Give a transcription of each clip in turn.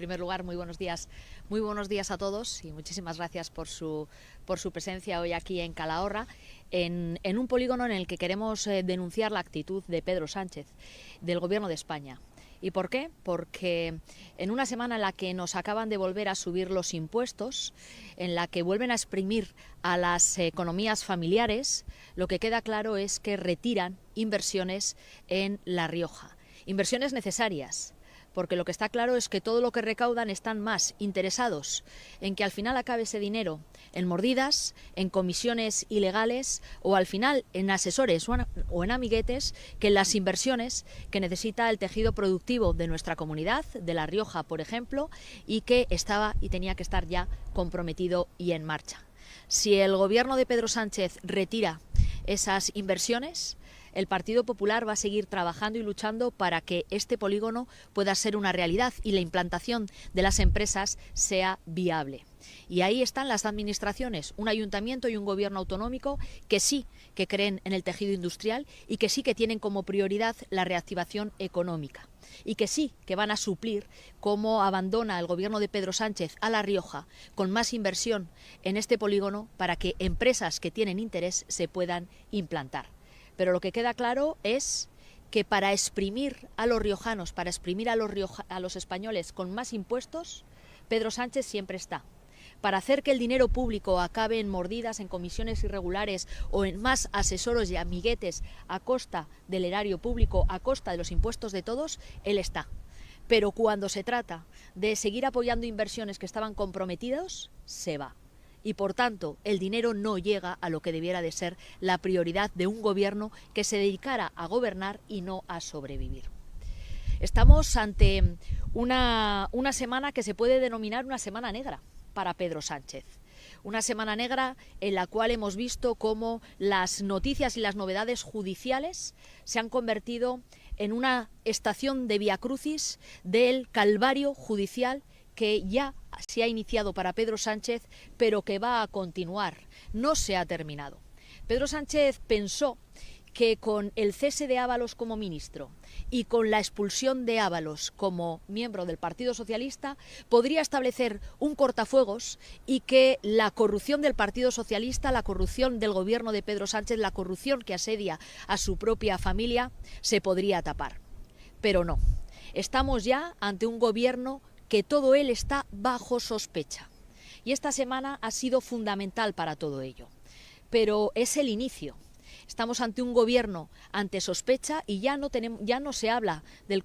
primer lugar, muy buenos días a todos y muchísimas gracias por su presencia hoy aquí en Calahorra, en un polígono en el que queremos denunciar la actitud de Pedro Sánchez, del Gobierno de España. ¿Y por qué? Porque en una semana en la que nos acaban de volver a subir los impuestos, en la que vuelven a exprimir a las economías familiares, lo que queda claro es que retiran inversiones en La Rioja. Inversiones necesarias, porque lo que está claro es que todo lo que recaudan están más interesados en que al final acabe ese dinero en mordidas, en comisiones ilegales o al final en asesores o en amiguetes que en las inversiones que necesita el tejido productivo de nuestra comunidad, de La Rioja, por ejemplo, y que estaba y tenía que estar ya comprometido y en marcha. Si el gobierno de Pedro Sánchez retira esas inversiones, el Partido Popular va a seguir trabajando y luchando para que este polígono pueda ser una realidad y la implantación de las empresas sea viable. Y ahí están las administraciones, un ayuntamiento y un gobierno autonómico que sí que creen en el tejido industrial y que sí que tienen como prioridad la reactivación económica. Y que sí que van a suplir cómo abandona el gobierno de Pedro Sánchez a La Rioja con más inversión en este polígono para que empresas que tienen interés se puedan implantar. Pero lo que queda claro es que para exprimir a los riojanos, para exprimir a los españoles con más impuestos, Pedro Sánchez siempre está. Para hacer que el dinero público acabe en mordidas, en comisiones irregulares o en más asesores y amiguetes a costa del erario público, a costa de los impuestos de todos, él está. Pero cuando se trata de seguir apoyando inversiones que estaban comprometidas, se va. Y por tanto el dinero no llega a lo que debiera de ser la prioridad de un gobierno que se dedicara a gobernar y no a sobrevivir. Estamos ante una semana que se puede denominar una semana negra para Pedro Sánchez. Una semana negra en la cual hemos visto cómo las noticias y las novedades judiciales se han convertido en una estación de viacrucis del calvario judicial que ya se ha iniciado para Pedro Sánchez, pero que va a continuar, no se ha terminado. Pedro Sánchez pensó que con el cese de Ábalos como ministro y con la expulsión de Ábalos como miembro del Partido Socialista podría establecer un cortafuegos y que la corrupción del Partido Socialista, la corrupción del gobierno de Pedro Sánchez, la corrupción que asedia a su propia familia se podría tapar. Pero no, estamos ya ante un gobierno que todo él está bajo sospecha. Y esta semana ha sido fundamental para todo ello. Pero es el inicio. Estamos ante un gobierno ante sospecha y ya no se habla del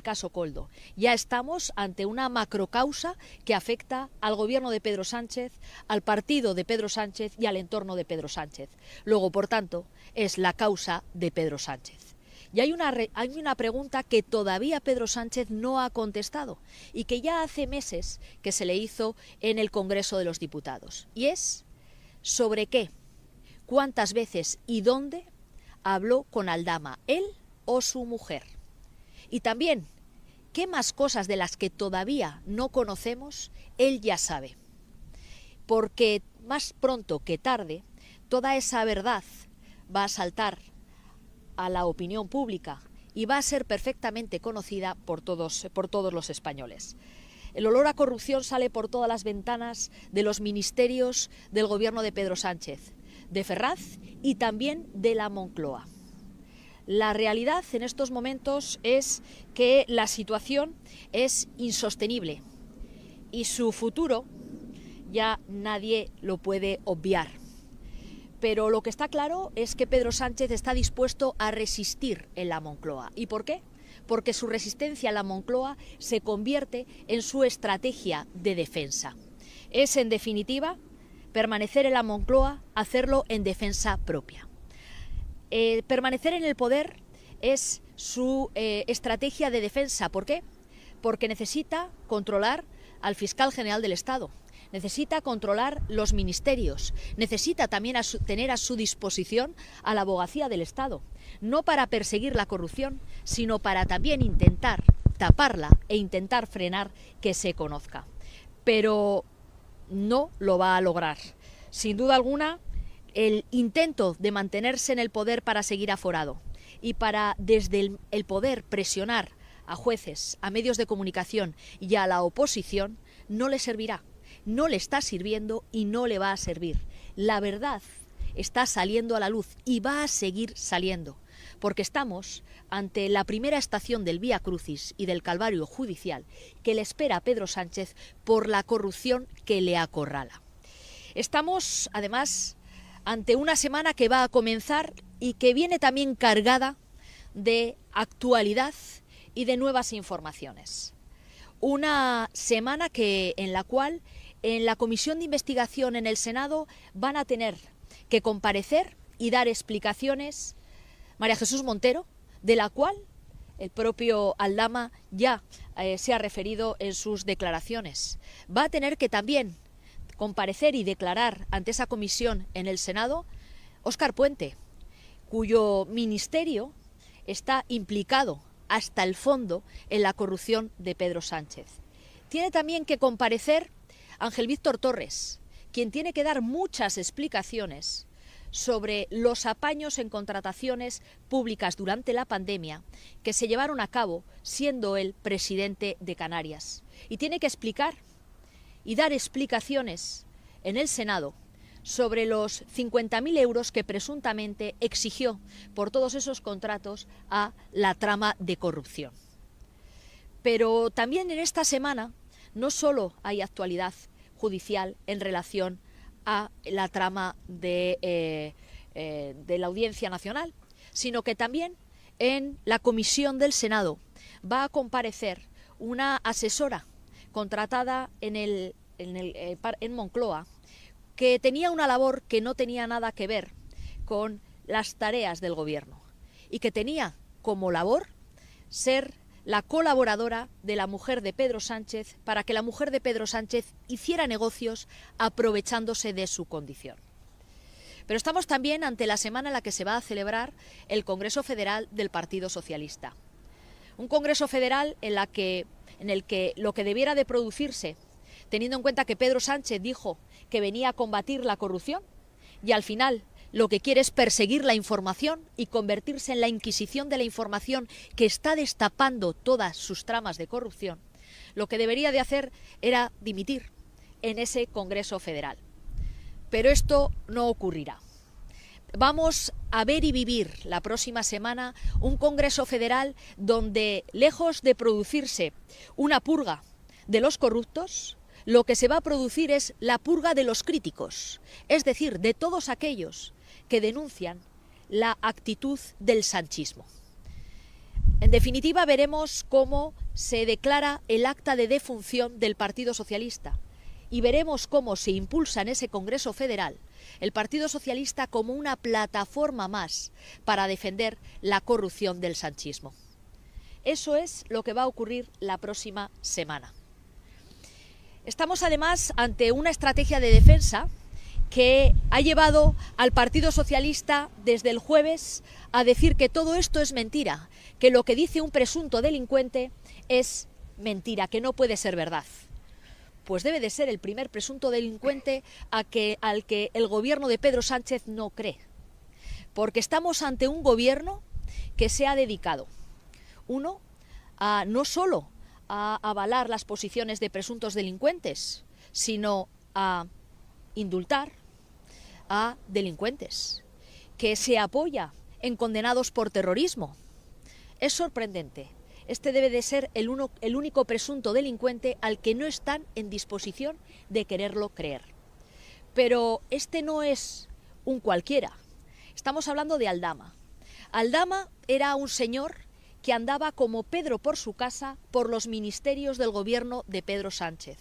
caso Koldo. Ya estamos ante una macrocausa que afecta al gobierno de Pedro Sánchez, al partido de Pedro Sánchez y al entorno de Pedro Sánchez. Luego, por tanto, es la causa de Pedro Sánchez. Y hay una pregunta que todavía Pedro Sánchez no ha contestado y que ya hace meses que se le hizo en el Congreso de los Diputados. Y es ¿sobre qué? ¿Cuántas veces y dónde habló con Aldama, él o su mujer? Y también, ¿qué más cosas de las que todavía no conocemos él ya sabe? Porque más pronto que tarde, toda esa verdad va a saltar a la opinión pública y va a ser perfectamente conocida por todos los españoles. El olor a corrupción sale por todas las ventanas de los ministerios del gobierno de Pedro Sánchez, de Ferraz y también de la Moncloa. La realidad en estos momentos es que la situación es insostenible y su futuro ya nadie lo puede obviar. Pero lo que está claro es que Pedro Sánchez está dispuesto a resistir en la Moncloa. ¿Y por qué? Porque su resistencia a la Moncloa se convierte en su estrategia de defensa. Es, en definitiva, permanecer en la Moncloa, hacerlo en defensa propia. Permanecer en el poder es su estrategia de defensa. ¿Por qué? Porque necesita controlar al fiscal general del Estado. Necesita controlar los ministerios, necesita también tener a su disposición a la abogacía del Estado, no para perseguir la corrupción, sino para también intentar taparla e intentar frenar que se conozca. Pero no lo va a lograr. Sin duda alguna, el intento de mantenerse en el poder para seguir aforado y para desde el poder presionar a jueces, a medios de comunicación y a la oposición no le servirá, no le está sirviendo y no le va a servir. La verdad está saliendo a la luz y va a seguir saliendo, porque estamos ante la primera estación del Vía Crucis y del Calvario judicial que le espera a Pedro Sánchez por la corrupción que le acorrala. Estamos, además, ante una semana que va a comenzar y que viene también cargada de actualidad y de nuevas informaciones. Una semana en la cual en la Comisión de Investigación en el Senado van a tener que comparecer y dar explicaciones María Jesús Montero, de la cual el propio Aldama ya se ha referido en sus declaraciones. Va a tener que también comparecer y declarar ante esa comisión en el Senado Óscar Puente, cuyo ministerio está implicado hasta el fondo en la corrupción de Pedro Sánchez. Tiene también que comparecer Ángel Víctor Torres, quien tiene que dar muchas explicaciones sobre los apaños en contrataciones públicas durante la pandemia que se llevaron a cabo siendo él presidente de Canarias. Y tiene que explicar y dar explicaciones en el Senado sobre los 50.000 euros que presuntamente exigió por todos esos contratos a la trama de corrupción. Pero también en esta semana no solo hay actualidad judicial en relación a la trama de la Audiencia Nacional, sino que también en la comisión del Senado va a comparecer una asesora contratada en Moncloa, que tenía una labor que no tenía nada que ver con las tareas del gobierno y que tenía como labor ser la colaboradora de la mujer de Pedro Sánchez para que la mujer de Pedro Sánchez hiciera negocios aprovechándose de su condición. Pero estamos también ante la semana en la que se va a celebrar el Congreso Federal del Partido Socialista. Un Congreso Federal en el que lo que debiera de producirse, teniendo en cuenta que Pedro Sánchez dijo que venía a combatir la corrupción y al final lo que quiere es perseguir la información y convertirse en la Inquisición de la información que está destapando todas sus tramas de corrupción, lo que debería de hacer era dimitir en ese Congreso Federal. Pero esto no ocurrirá. Vamos a ver y vivir la próxima semana un Congreso Federal donde, lejos de producirse una purga de los corruptos, lo que se va a producir es la purga de los críticos, es decir, de todos aquellos que denuncian la actitud del sanchismo. En definitiva, veremos cómo se declara el acta de defunción del Partido Socialista y veremos cómo se impulsa en ese Congreso Federal el Partido Socialista como una plataforma más para defender la corrupción del sanchismo. Eso es lo que va a ocurrir la próxima semana. Estamos además ante una estrategia de defensa que ha llevado al Partido Socialista desde el jueves a decir que todo esto es mentira, que lo que dice un presunto delincuente es mentira, que no puede ser verdad. Pues debe de ser el primer presunto delincuente al que el gobierno de Pedro Sánchez no cree, porque estamos ante un gobierno que se ha dedicado, uno, a no solo a avalar las posiciones de presuntos delincuentes, sino a indultar a delincuentes, que se apoya en condenados por terrorismo. Es sorprendente. Este debe de ser el único presunto delincuente al que no están en disposición de quererlo creer. Pero este no es un cualquiera. Estamos hablando de Aldama. Aldama era un señor que andaba como Pedro por su casa por los ministerios del gobierno de Pedro Sánchez.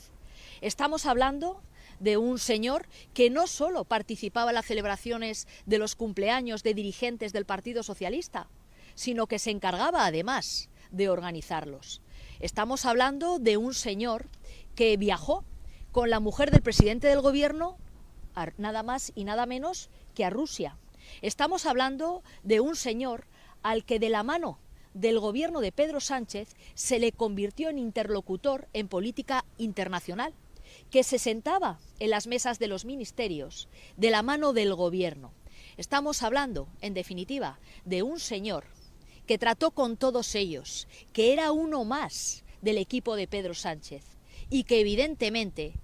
Estamos hablando de un señor que no solo participaba en las celebraciones de los cumpleaños de dirigentes del Partido Socialista, sino que se encargaba además de organizarlos. Estamos hablando de un señor que viajó con la mujer del presidente del gobierno nada más y nada menos que a Rusia. Estamos hablando de un señor al que de la mano del gobierno de Pedro Sánchez se le convirtió en interlocutor en política internacional, que se sentaba en las mesas de los ministerios de la mano del gobierno. Estamos hablando, en definitiva, de un señor que trató con todos ellos, que era uno más del equipo de Pedro Sánchez y que evidentemente,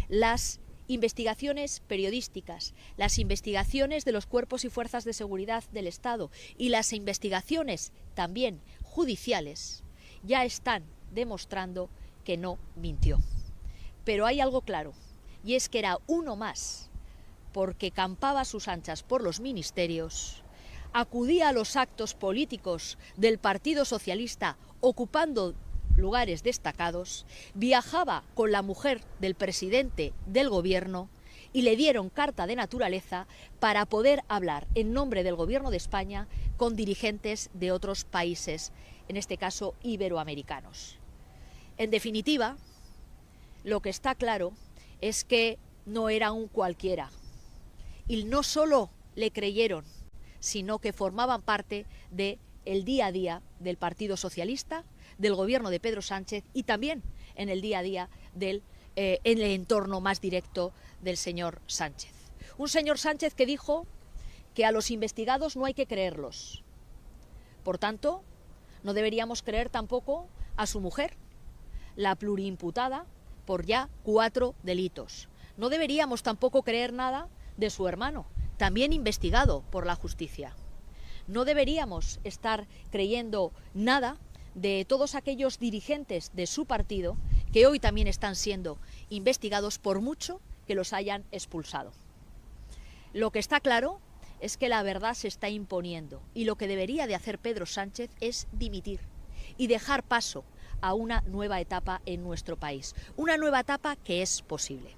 las investigaciones periodísticas, las investigaciones de los cuerpos y fuerzas de seguridad del Estado y las investigaciones también judiciales ya están demostrando que no mintió. Pero hay algo claro, y es que era uno más, porque campaba a sus anchas por los ministerios, acudía a los actos políticos del Partido Socialista ocupando lugares destacados, viajaba con la mujer del presidente del gobierno y le dieron carta de naturaleza para poder hablar en nombre del gobierno de España con dirigentes de otros países, en este caso iberoamericanos. En definitiva, lo que está claro es que no era un cualquiera. Y no solo le creyeron, sino que formaban parte del día a día del Partido Socialista, del gobierno de Pedro Sánchez y también en el día a día en el entorno más directo del señor Sánchez. Un señor Sánchez que dijo que a los investigados no hay que creerlos. Por tanto, no deberíamos creer tampoco a su mujer, la pluriimputada por ya 4 delitos. No deberíamos tampoco creer nada de su hermano, también investigado por la justicia. No deberíamos estar creyendo nada de todos aquellos dirigentes de su partido que hoy también están siendo investigados por mucho que los hayan expulsado. Lo que está claro es que la verdad se está imponiendo y lo que debería de hacer Pedro Sánchez es dimitir y dejar paso a una nueva etapa en nuestro país. Una nueva etapa que es posible.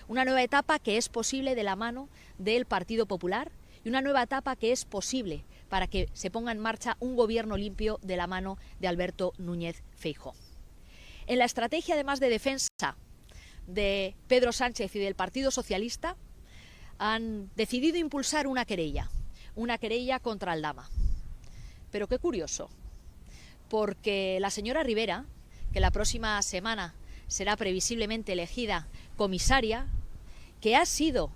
Una nueva etapa que es posible de la mano del Partido Popular y una nueva etapa que es posible para que se ponga en marcha un gobierno limpio de la mano de Alberto Núñez Feijóo. En la estrategia, además de defensa de Pedro Sánchez y del Partido Socialista, han decidido impulsar una querella contra Aldama. Pero qué curioso, porque la señora Ribera, que la próxima semana será previsiblemente elegida comisaria, que ha sido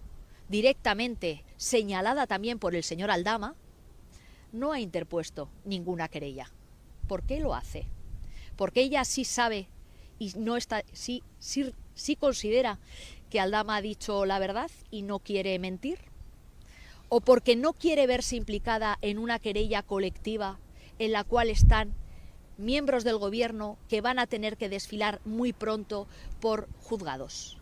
directamente señalada también por el señor Aldama, no ha interpuesto ninguna querella. ¿Por qué lo hace? Porque ella sí sabe y sí considera que Aldama ha dicho la verdad y no quiere mentir, o porque no quiere verse implicada en una querella colectiva en la cual están miembros del gobierno que van a tener que desfilar muy pronto por juzgados.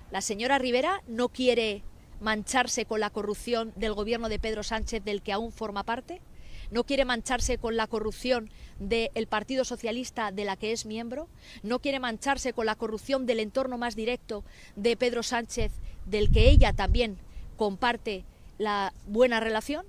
La señora Ribera no quiere mancharse con la corrupción del gobierno de Pedro Sánchez, del que aún forma parte, no quiere mancharse con la corrupción del Partido Socialista, de la que es miembro, no quiere mancharse con la corrupción del entorno más directo de Pedro Sánchez, del que ella también comparte la buena relación.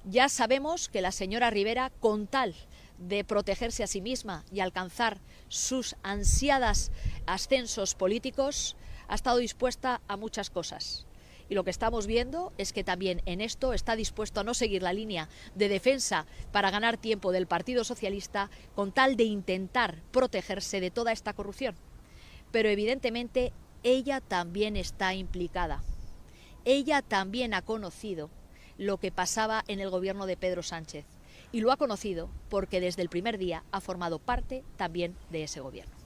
Ya sabemos que la señora Ribera, con tal de protegerse a sí misma y alcanzar sus ansiados ascensos políticos, ha estado dispuesta a muchas cosas. Y lo que estamos viendo es que también en esto está dispuesto a no seguir la línea de defensa para ganar tiempo del Partido Socialista con tal de intentar protegerse de toda esta corrupción. Pero evidentemente ella también está implicada. Ella también ha conocido lo que pasaba en el gobierno de Pedro Sánchez. Y lo ha conocido porque desde el primer día ha formado parte también de ese gobierno.